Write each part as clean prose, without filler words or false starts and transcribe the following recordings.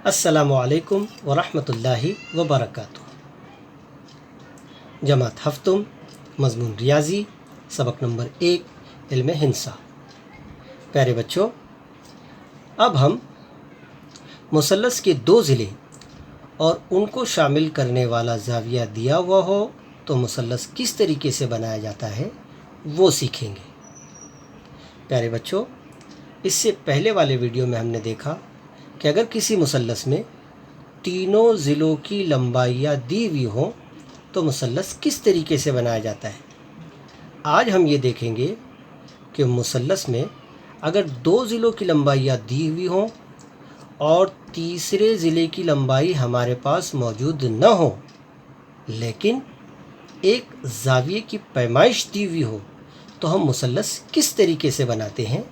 अस्सलामु अलैकुम वरहमतुल्लाहि वबरकातुहू। जमात हफ्तुम मज़मून रियाज़ी सबक नंबर 1 इल्म हिंसा। प्यारे बच्चों, अब हम मुसल्लस के दो ज़िले और उनको शामिल करने वाला ज़ाविया दिया हुआ हो तो मुसल्लस किस तरीके से बनाया जाता है वो सीखेंगे। प्यारे बच्चों, इससे पहले वाले वीडियो में हमने देखा कि अगर किसी मुसल्लस में तीनों ज़िलों की लंबाइयाँ दी हुई हों तो मुसल्लस किस तरीके से बनाया जाता है। आज हम ये देखेंगे कि मुसल्लस में अगर दो ज़िलों की लंबाइयाँ दी हुई हों और तीसरे ज़िले की लंबाई हमारे पास मौजूद न हो लेकिन एक ज़ाविये की पैमाइश दी हुई हो तो हम मुसल्लस किस तरीके से बनाते हैं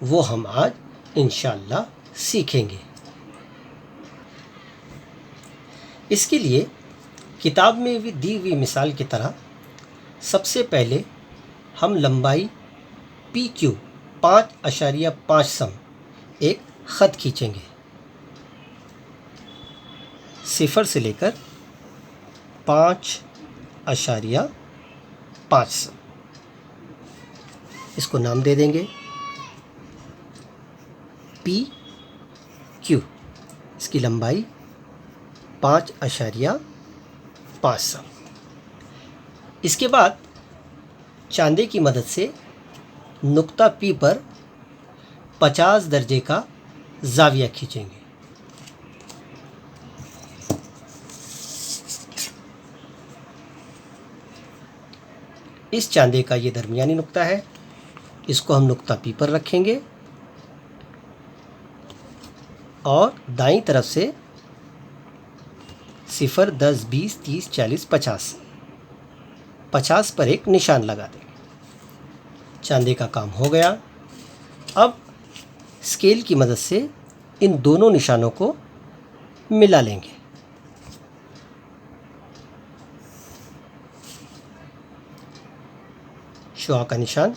वो हम आज इंशाअल्लाह सीखेंगे। इसके लिए किताब में भी दी हुई मिसाल की तरह सबसे पहले हम लंबाई PQ 5.5 सम एक ख़त खींचेंगे। 0 से लेकर 5.5 सम। इसको नाम दे देंगे PQ। इसकी लंबाई 5.5 सम। इसके बाद चांदे की मदद से नुक्ता P पर 50 दर्जे का ज़ाविया खींचेंगे। इस चांदे का ये दरमियानी नुक्ता है, इसको हम नुक्ता P पर रखेंगे और दाईं तरफ से 0, 10, 20, 30, 40, 50 पर एक निशान लगा देंगे। चांदे का काम हो गया। अब स्केल की मदद से इन दोनों निशानों को मिला लेंगे। शुआ का निशान।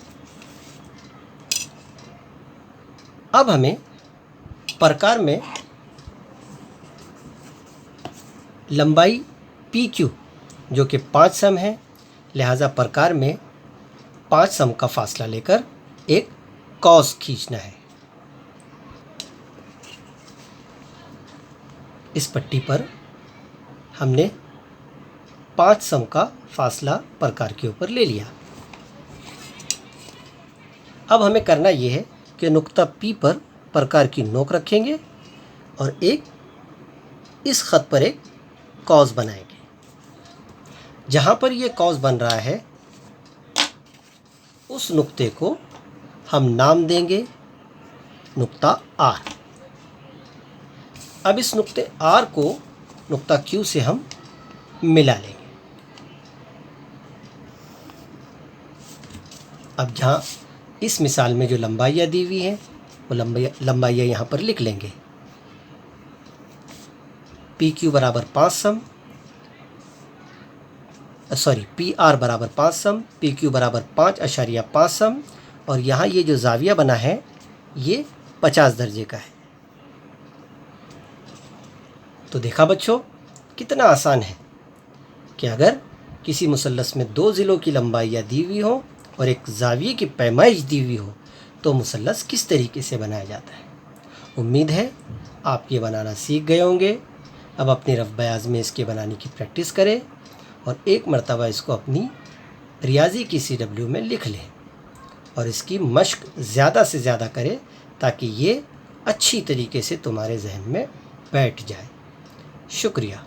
अब हमें प्रकार में लंबाई PQ जो कि 5 सम है, लिहाजा प्रकार में 5 सम का फासला लेकर एक कॉस खींचना है। इस पट्टी पर हमने 5 सम का फासला प्रकार के ऊपर ले लिया। अब हमें करना ये है कि नुक्ता P पर प्रकार की नोक रखेंगे और एक इस ख़त पर एक कॉस बनाएंगे। जहाँ पर ये कॉस बन रहा है उस नुक्ते को हम नाम देंगे नुक्ता R। अब इस नुक्ते R को नुक्ता Q से हम मिला लेंगे। अब जहाँ इस मिसाल में जो लंबाइयाँ दी हुई हैं वो लंबाइयाँ यहाँ पर लिख लेंगे। PQ बराबर 5 सम, PR बराबर 5 सम, PQ बराबर 5.5 सम और यहाँ ये जो ज़ाविया बना है ये 50 दर्जे का है। तो देखा बच्चों कितना आसान है कि अगर किसी मुसल्लस में दो ज़िलों की लंबाइयाँ दी हुई हो और एक ज़ाविये की पैमाइश दी हुई हो तो मुसल्लस किस तरीके से बनाया जाता है। उम्मीद है आप ये बनाना सीख गए होंगे। अब अपनी रफ़ बयाज़ में इसके बनाने की प्रैक्टिस करें और एक मरतबा इसको अपनी रियाज़ी की CW में लिख लें और इसकी मश्क ज़्यादा से ज़्यादा करें ताकि ये अच्छी तरीके से तुम्हारे जहन में बैठ जाए। शुक्रिया।